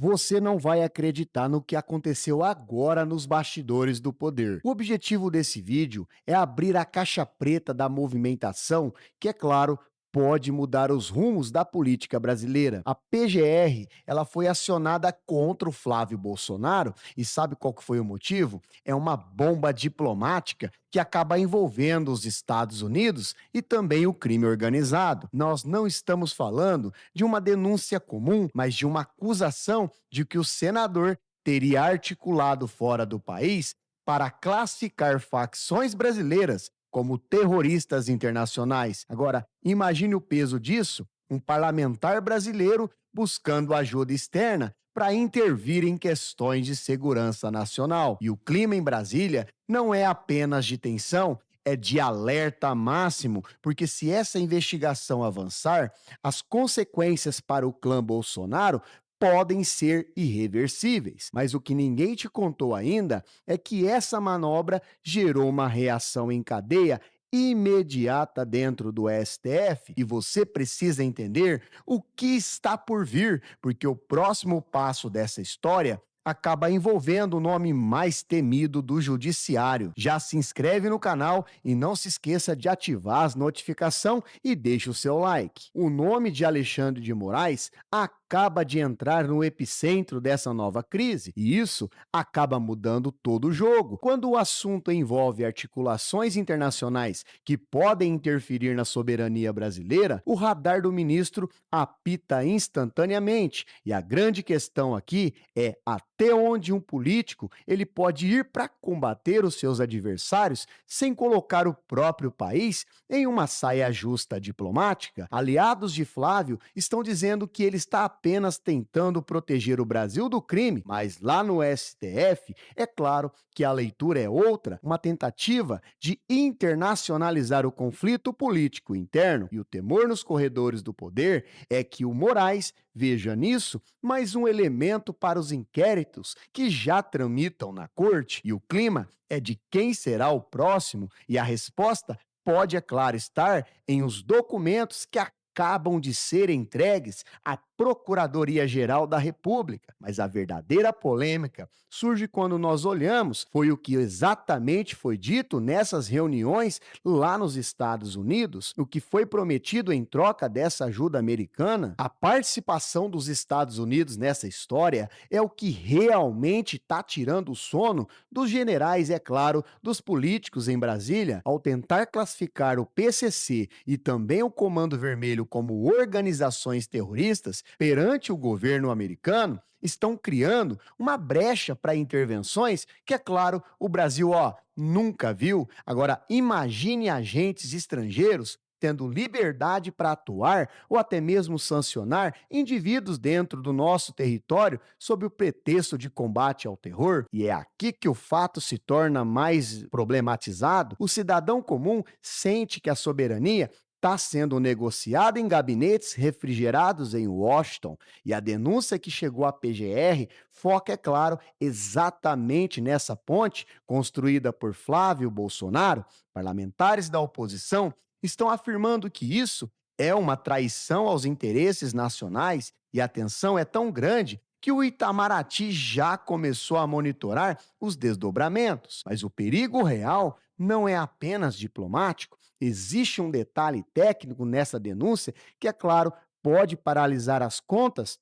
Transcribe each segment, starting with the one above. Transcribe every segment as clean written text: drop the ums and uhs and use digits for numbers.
Você não vai acreditar no que aconteceu agora nos bastidores do poder. O objetivo desse vídeo é abrir a caixa preta da movimentação, que, é claro, pode mudar os rumos da política brasileira. A PGR, ela foi acionada contra o Flávio Bolsonaro e sabe qual que foi o motivo? É uma bomba diplomática que acaba envolvendo os Estados Unidos e também o crime organizado. Nós não estamos falando de uma denúncia comum, mas de uma acusação de que o senador teria articulado fora do país para classificar facções brasileiras como terroristas internacionais. Agora, imagine o peso disso: um parlamentar brasileiro buscando ajuda externa para intervir em questões de segurança nacional. E o clima em Brasília não é apenas de tensão, é de alerta máximo, porque se essa investigação avançar, as consequências para o clã Bolsonaro podem ser irreversíveis. Mas o que ninguém te contou ainda é que essa manobra gerou uma reação em cadeia imediata dentro do STF, e você precisa entender o que está por vir, porque o próximo passo dessa história acaba envolvendo o nome mais temido do judiciário. Já se inscreve no canal e não se esqueça de ativar as notificações e deixe o seu like. O nome de Alexandre de Moraes acaba de entrar no epicentro dessa nova crise, e isso acaba mudando todo o jogo. Quando o assunto envolve articulações internacionais que podem interferir na soberania brasileira, o radar do ministro apita instantaneamente, e a grande questão aqui é até onde um político ele pode ir para combater os seus adversários sem colocar o próprio país em uma saia justa diplomática. Aliados de Flávio estão dizendo que ele está apenas tentando proteger o Brasil do crime, mas lá no STF, é claro que a leitura é outra, uma tentativa de internacionalizar o conflito político interno. E o temor nos corredores do poder é que o Moraes veja nisso mais um elemento para os inquéritos que já tramitam na corte. E o clima é de quem será o próximo, e a resposta pode, é claro, estar em os documentos que acabam de ser entregues à Procuradoria-Geral da República. Mas a verdadeira polêmica surge quando nós olhamos foi o que exatamente foi dito nessas reuniões lá nos Estados Unidos, o que foi prometido em troca dessa ajuda americana. A participação dos Estados Unidos nessa história é o que realmente está tirando o sono dos generais, é claro, dos políticos em Brasília, ao tentar classificar o PCC e também o Comando Vermelho como organizações terroristas perante o governo americano. Estão criando uma brecha para intervenções que, é claro, o Brasil nunca viu. Agora, imagine agentes estrangeiros tendo liberdade para atuar ou até mesmo sancionar indivíduos dentro do nosso território sob o pretexto de combate ao terror. E é aqui que o fato se torna mais problematizado. O cidadão comum sente que a soberania está sendo negociada em gabinetes refrigerados em Washington, e a denúncia que chegou à PGR foca, é claro, exatamente nessa ponte construída por Flávio Bolsonaro. Parlamentares da oposição estão afirmando que isso é uma traição aos interesses nacionais, e a tensão é tão grande que o Itamaraty já começou a monitorar os desdobramentos. Mas o perigo real não é apenas diplomático. Existe um detalhe técnico nessa denúncia que, é claro, pode paralisar as contas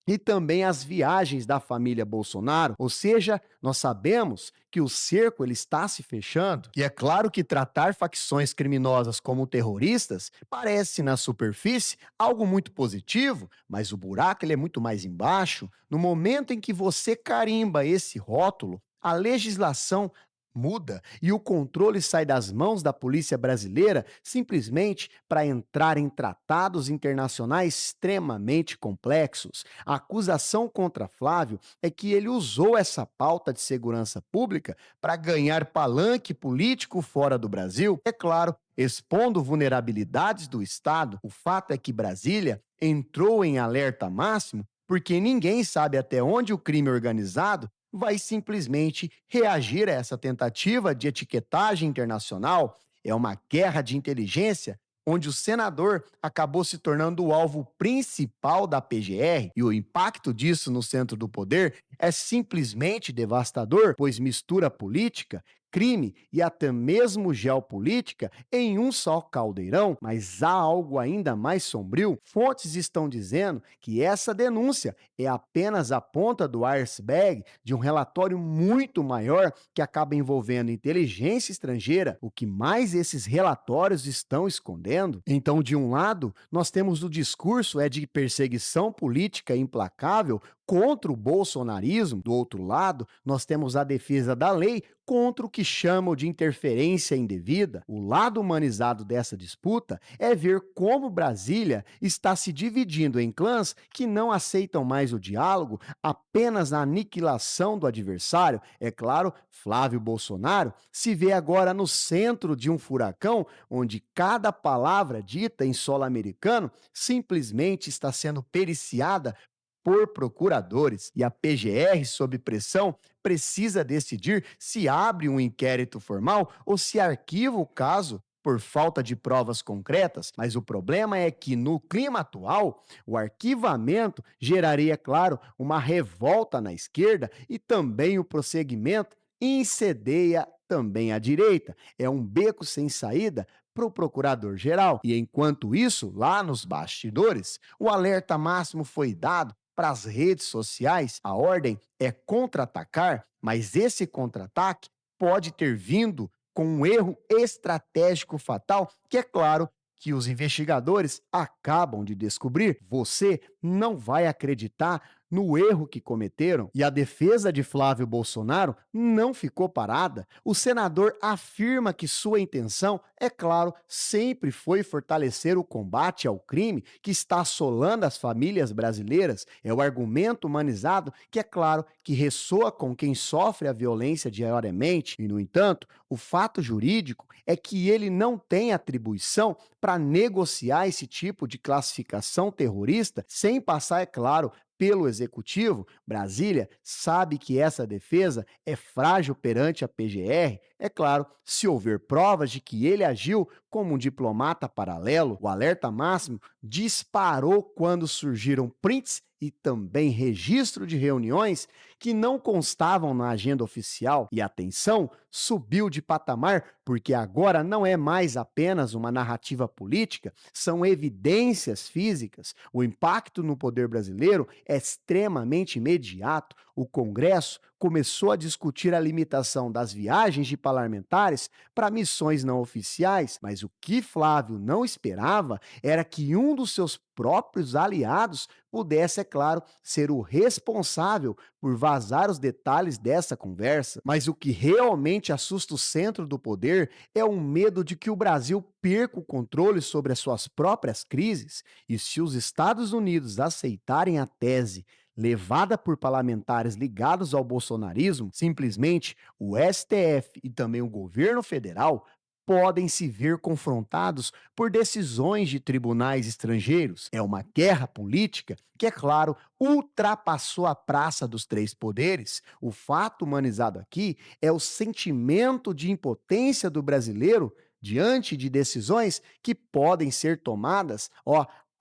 e também as viagens da família Bolsonaro. Ou seja, nós sabemos que o cerco ele está se fechando. E é claro que tratar facções criminosas como terroristas parece, na superfície, algo muito positivo, mas o buraco ele é muito mais embaixo. No momento em que você carimba esse rótulo, a legislação muda e o controle sai das mãos da polícia brasileira simplesmente para entrar em tratados internacionais extremamente complexos. A acusação contra Flávio é que ele usou essa pauta de segurança pública para ganhar palanque político fora do Brasil, é claro, expondo vulnerabilidades do Estado. O fato é que Brasília entrou em alerta máximo porque ninguém sabe até onde o crime organizado vai simplesmente reagir a essa tentativa de etiquetagem internacional. É uma guerra de inteligência onde o senador acabou se tornando o alvo principal da PGR, e o impacto disso no centro do poder é simplesmente devastador, pois mistura política, crime e até mesmo geopolítica em um só caldeirão. Mas há algo ainda mais sombrio. Fontes estão dizendo que essa denúncia é apenas a ponta do iceberg de um relatório muito maior que acaba envolvendo inteligência estrangeira. O que mais esses relatórios estão escondendo? Então, de um lado, nós temos o discurso de perseguição política implacável contra o bolsonarismo. Do outro lado, nós temos a defesa da lei contra o que chamam de interferência indevida. O lado humanizado dessa disputa é ver como Brasília está se dividindo em clãs que não aceitam mais o diálogo, apenas a aniquilação do adversário. É claro, Flávio Bolsonaro se vê agora no centro de um furacão onde cada palavra dita em solo americano simplesmente está sendo periciada por procuradores, e a PGR, sob pressão, precisa decidir se abre um inquérito formal ou se arquiva o caso por falta de provas concretas. Mas o problema é que, no clima atual, o arquivamento geraria, claro, uma revolta na esquerda e também o prosseguimento incendeia também a direita. É um beco sem saída para o procurador-geral. E enquanto isso, lá nos bastidores, o alerta máximo foi dado para as redes sociais. A ordem é contra-atacar, mas esse contra-ataque pode ter vindo com um erro estratégico fatal, que é claro que os investigadores acabam de descobrir. Você não vai acreditar no erro que cometeram. E a defesa de Flávio Bolsonaro não ficou parada. O senador afirma que sua intenção, é claro, sempre foi fortalecer o combate ao crime que está assolando as famílias brasileiras. É o argumento humanizado que, é claro, que ressoa com quem sofre a violência diariamente. E, no entanto, o fato jurídico é que ele não tem atribuição para negociar esse tipo de classificação terrorista sem passar, é claro, pelo executivo. Brasília sabe que essa defesa é frágil perante a PGR. É claro, se houver provas de que ele agiu como um diplomata paralelo. O alerta máximo disparou quando surgiram prints e também registro de reuniões que não constavam na agenda oficial. E a tensão subiu de patamar, porque agora não é mais apenas uma narrativa política, são evidências físicas. O impacto no poder brasileiro é extremamente imediato. O Congresso começou a discutir a limitação das viagens de parlamentares para missões não oficiais, mas o que Flávio não esperava era que um dos seus próprios aliados pudesse, é claro, ser o responsável por vazar os detalhes dessa conversa. Mas o que realmente assusta o centro do poder é o medo de que o Brasil perca o controle sobre as suas próprias crises. E se os Estados Unidos aceitarem a tese levada por parlamentares ligados ao bolsonarismo, simplesmente o STF e também o governo federal podem se ver confrontados por decisões de tribunais estrangeiros. É uma guerra política que, é claro, ultrapassou a praça dos três poderes. O fato humanizado aqui é o sentimento de impotência do brasileiro diante de decisões que podem ser tomadas,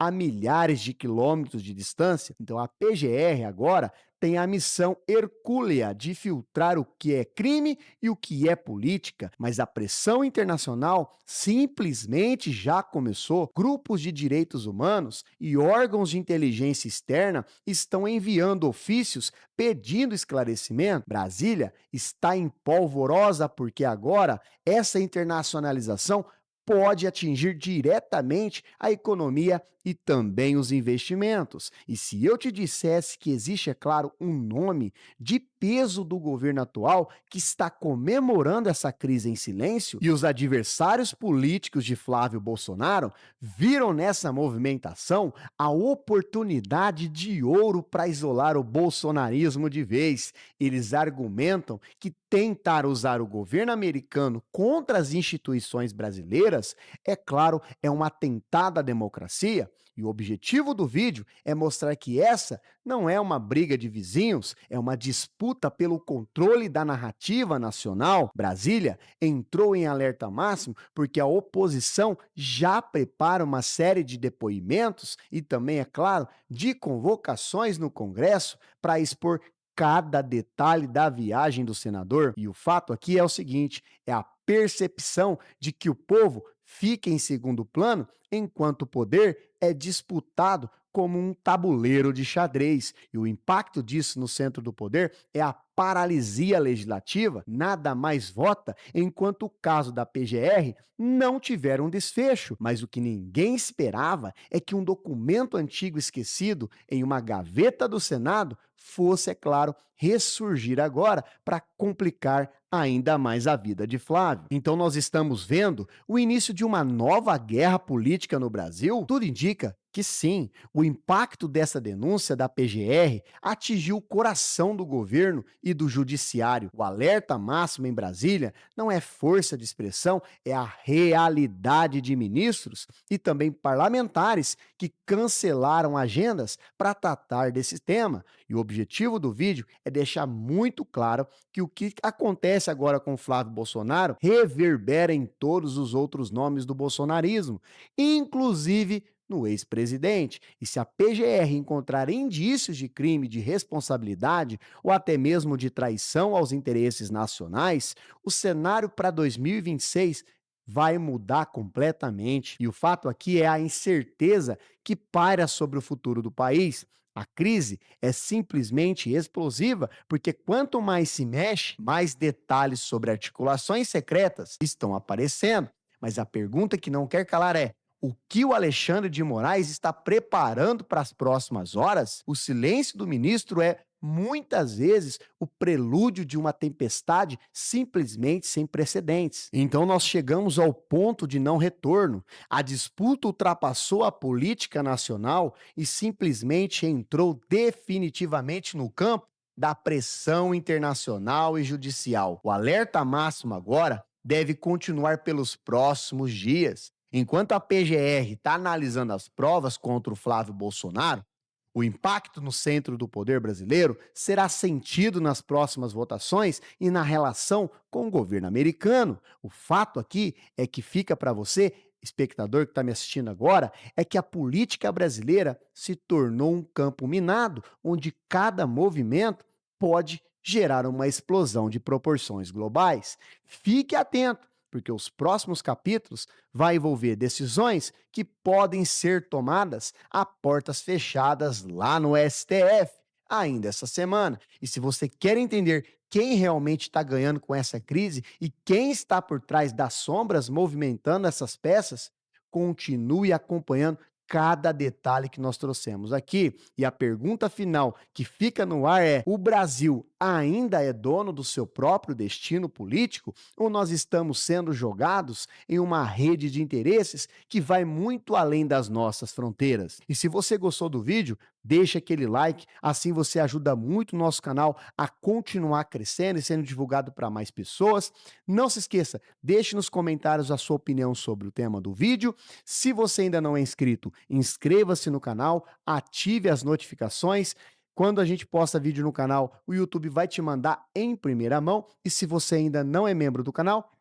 a milhares de quilômetros de distância. Então, a PGR agora tem a missão hercúlea de filtrar o que é crime e o que é política, mas a pressão internacional simplesmente já começou. Grupos de direitos humanos e órgãos de inteligência externa estão enviando ofícios pedindo esclarecimento. Brasília está em polvorosa porque agora essa internacionalização pode atingir diretamente a economia e também os investimentos. E se eu te dissesse que existe, é claro, um nome de peso do governo atual que está comemorando essa crise em silêncio, e os adversários políticos de Flávio Bolsonaro viram nessa movimentação a oportunidade de ouro para isolar o bolsonarismo de vez. Eles argumentam que tentar usar o governo americano contra as instituições brasileiras fronteiras, é claro, é um atentado à democracia. E o objetivo do vídeo é mostrar que essa não é uma briga de vizinhos, é uma disputa pelo controle da narrativa nacional. Brasília entrou em alerta máximo porque a oposição já prepara uma série de depoimentos e também, é claro, de convocações no Congresso para expor cada detalhe da viagem do senador. E o fato aqui é o seguinte: é a percepção de que o povo fica em segundo plano enquanto o poder é disputado como um tabuleiro de xadrez. E o impacto disso no centro do poder é a paralisia legislativa, nada mais vota enquanto o caso da PGR não tiver um desfecho. Mas o que ninguém esperava é que um documento antigo esquecido em uma gaveta do Senado fosse, é claro, ressurgir agora para complicar ainda mais a vida de Flávio. Então nós estamos vendo o início de uma nova guerra política no Brasil? Tudo indica que sim, o impacto dessa denúncia da PGR atingiu o coração do governo e do judiciário. O alerta máximo em Brasília não é força de expressão, é a realidade de ministros e também parlamentares que cancelaram agendas para tratar desse tema. E o objetivo do vídeo é deixar muito claro que o que acontece agora com Flávio Bolsonaro reverbera em todos os outros nomes do bolsonarismo, inclusive no ex-presidente. E se a PGR encontrar indícios de crime de responsabilidade ou até mesmo de traição aos interesses nacionais, o cenário para 2026 vai mudar completamente. E o fato aqui é a incerteza que paira sobre o futuro do país. A crise é simplesmente explosiva, porque quanto mais se mexe, mais detalhes sobre articulações secretas estão aparecendo. Mas a pergunta que não quer calar é: o que o Alexandre de Moraes está preparando para as próximas horas? O silêncio do ministro é, muitas vezes, o prelúdio de uma tempestade simplesmente sem precedentes. Então nós chegamos ao ponto de não retorno. A disputa ultrapassou a política nacional e simplesmente entrou definitivamente no campo da pressão internacional e judicial. O alerta máximo agora deve continuar pelos próximos dias. Enquanto a PGR está analisando as provas contra o Flávio Bolsonaro, o impacto no centro do poder brasileiro será sentido nas próximas votações e na relação com o governo americano. O fato aqui é que fica para você, espectador que está me assistindo agora, é que a política brasileira se tornou um campo minado, onde cada movimento pode gerar uma explosão de proporções globais. Fique atento, porque os próximos capítulos vai envolver decisões que podem ser tomadas a portas fechadas lá no STF ainda essa semana. E se você quer entender quem realmente está ganhando com essa crise e quem está por trás das sombras movimentando essas peças, continue acompanhando cada detalhe que nós trouxemos aqui. E a pergunta final que fica no ar é: o Brasil ainda é dono do seu próprio destino político ou nós estamos sendo jogados em uma rede de interesses que vai muito além das nossas fronteiras? E se você gostou do vídeo, deixa aquele like, assim você ajuda muito o nosso canal a continuar crescendo e sendo divulgado para mais pessoas. Não se esqueça, deixe nos comentários a sua opinião sobre o tema do vídeo. Se você ainda não é inscrito, inscreva-se no canal, ative as notificações. Quando a gente posta vídeo no canal, o YouTube vai te mandar em primeira mão. E se você ainda não é membro do canal,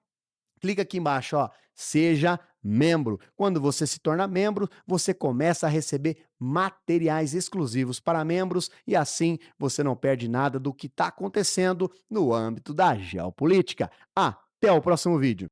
clica aqui embaixo, ó, seja membro. Quando você se torna membro, você começa a receber materiais exclusivos para membros e assim você não perde nada do que está acontecendo no âmbito da geopolítica. Até o próximo vídeo.